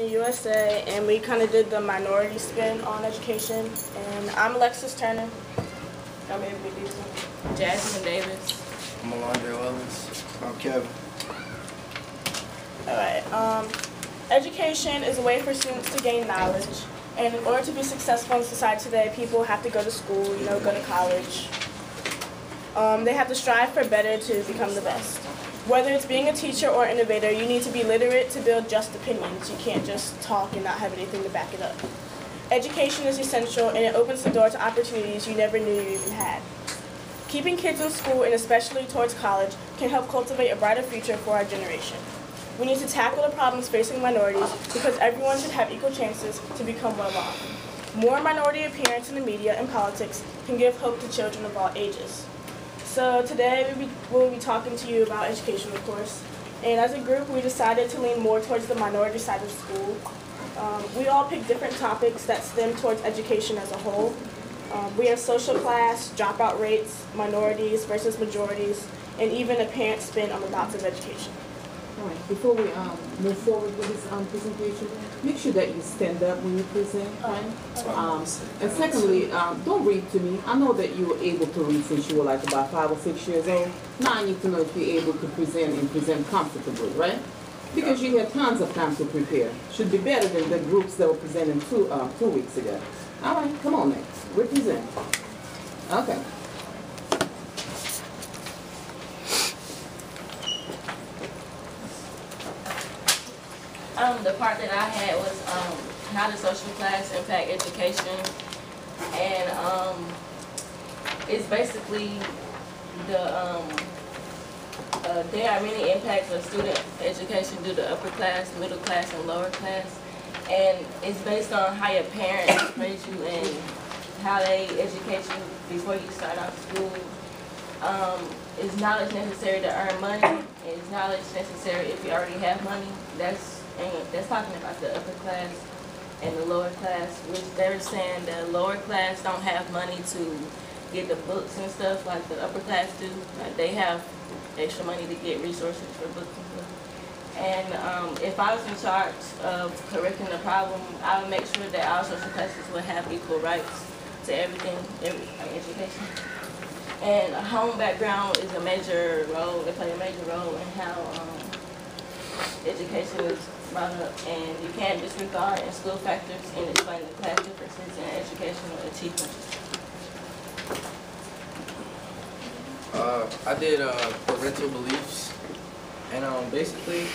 Ebony, USA, and we kind of did the minority spin on education. And I'm Alexis Turner. I'm Ebony. Jasmine Davis. I'm Alondre Wellons. I'm Kevin. Alright, education is a way for students to gain knowledge. And in order to be successful in society today, people have to go to school, go to college. They have to strive for better to become the best. Whether it's being a teacher or innovator, you need to be literate to build just opinions. You can't just talk and not have anything to back it up. Education is essential, and it opens the door to opportunities you never knew you even had. Keeping kids in school, and especially towards college, can help cultivate a brighter future for our generation. We need to tackle the problems facing minorities because everyone should have equal chances to become well off. More minority appearance in the media and politics can give hope to children of all ages. So today we'll be talking to you about education, of course. And as a group, we decided to lean more towards the minority side of school. We all picked different topics that stem towards education as a whole. We have social class, dropout rates, minorities versus majorities, and even a parent spin on the thoughts of education. All right, before we move forward with this presentation, make sure that you stand up when you present, right? And secondly, don't read to me. I know that you were able to read since you were like about 5 or 6 years old. Now I need to know if you're able to present and present comfortably, right? Because you had tons of time to prepare. Should be better than the groups that were presenting 2 weeks ago. All right, come on next. Represent. Okay. The part that I had was how does social class impact education, and it's basically the there are many impacts of student education due to upper class, middle class, and lower class, and it's based on how your parents raise you and how they educate you before you start out school. Is knowledge necessary to earn money? Is knowledge necessary if you already have money? That's talking about the upper class and the lower class, which they're saying the lower class don't have money to get the books and stuff like the upper class do. Like they have extra money to get resources for books and stuff. And if I was in charge of correcting the problem, I would make sure that all social classes would have equal rights to everything, education. And a home background is a major role, they play a major role in how education is brought up, and you can't disregard in school factors in explaining the class differences in educational achievements. I did parental beliefs, and basically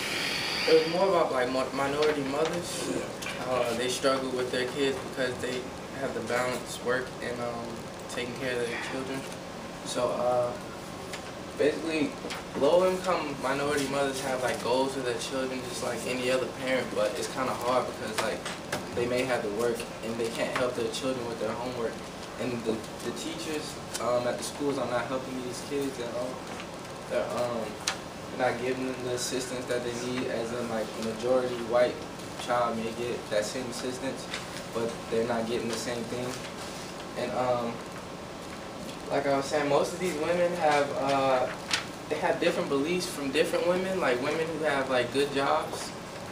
it was more about like minority mothers. They struggle with their kids because they have to balance work and taking care of their children. So basically, low-income minority mothers have like goals for their children just like any other parent, but it's kind of hard because like they may have to work and they can't help their children with their homework. And the teachers at the schools are not helping these kids at all. They're not giving them the assistance that they need, as in like a majority white child may get that same assistance, but they're not getting the same thing. And like I was saying, most of these women have they have different beliefs from different women. Like women who have like good jobs,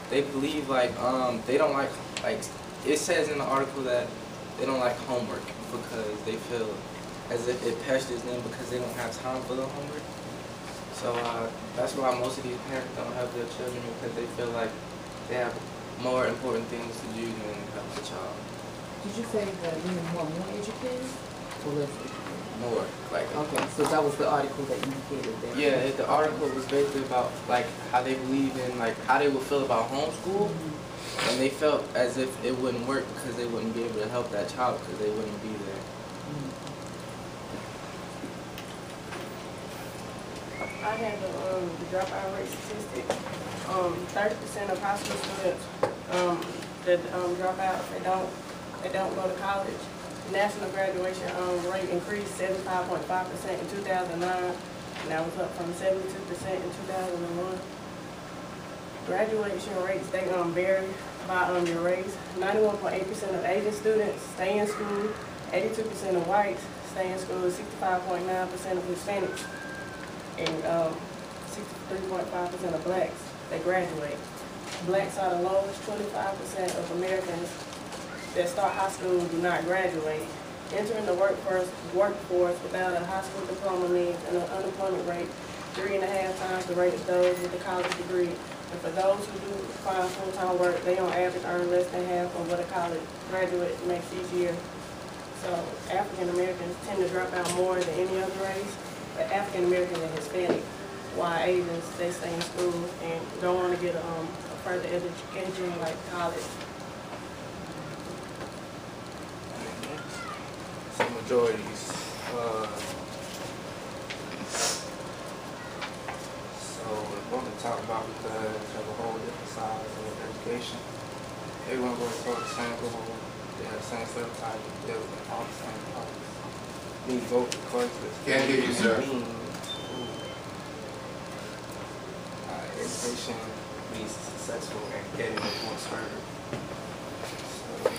they believe like they don't like it says in the article that they don't like homework because they feel as if it pesters them because they don't have time for the homework. So that's why most of these parents don't help their children, because they feel like they have more important things to do than help the child. Did you say that women who are more educated or less educated? More, like. Okay, so that was the article that you indicated there. Yeah, the article was basically about like how they believe in like how they would feel about homeschool, and they felt as if it wouldn't work because they wouldn't be able to help that child because they wouldn't be there. I had the dropout rate statistic. 30% of high school students that drop out, they don't go to college. The national graduation rate increased 75.5% in 2009, and that was up from 72% in 2001. Graduation rates, they vary by your race. 91.8% of Asian students stay in school, 82% of whites stay in school, 65.9% of Hispanics, and 63.5% of blacks, they graduate. blacks are the lowest. 25% of Americans that start high school do not graduate. Entering the workforce without a high school diploma means an unemployment rate 3.5 times the rate of those with a college degree. And for those who do find full-time work, they on average earn less than half of what a college graduate makes each year. So African Americans tend to drop out more than any other race, but African Americans and Hispanic, while Asians, they stay in school and don't want to get a further education like college. Some majorities. So what we talk about, because of a whole different side of education. Everyone goes toward the same goal. They have the same stereotypes. They have all the same problems. Me vote because Can't hear you, sir. Education means successful and getting what's further. So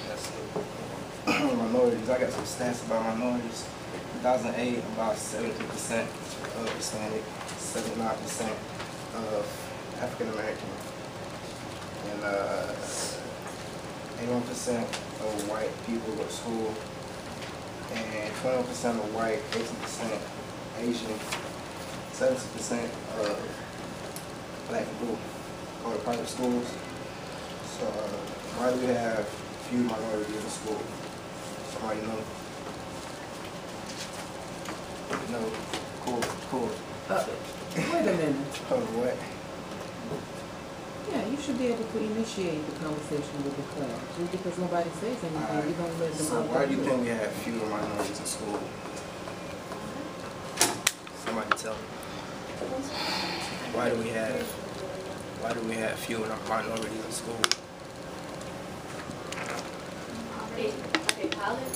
that's it. Minorities, I got some stats about minorities. In 2008, about 70% of Hispanic, 79% of African American, and 81% of white people go to school, and 21% of white, 18% Asian, 70% of black people go to private schools. So why do we have few minorities in school? Somebody know? No. Cool. Wait a minute. Oh, what? Yeah, you should be able to initiate the conversation with the class. Just because nobody says anything, you don't let them So out. why do you think we have fewer minorities in school? Somebody tell me. Why do we have fewer minorities in school? Okay, college?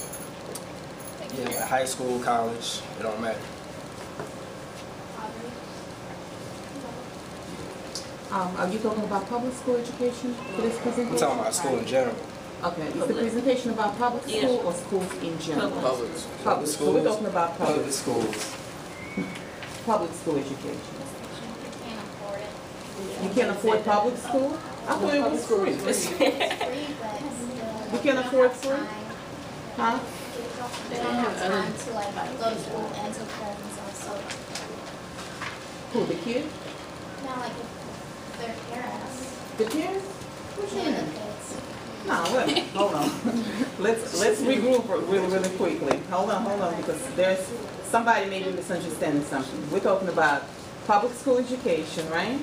Yeah, like high school, college, it don't matter. Are you talking about public school education for this presentation? I'm talking about school in general. Okay, is the presentation about public school or schools in general? Public. Public school. We're talking about Public schools. public school education. Can't afford it. You can't afford public school? I thought it was free. It's free, but still. You can't afford free? Huh? They don't have time to like go to school and take care of themselves, so. Who, the kid? Not like if their parents. The parents? What you Yeah, the mean? kids. No, wait, hold on. Let's regroup really quickly. Hold on, because there's somebody maybe misunderstanding something. We're talking about public school education, right?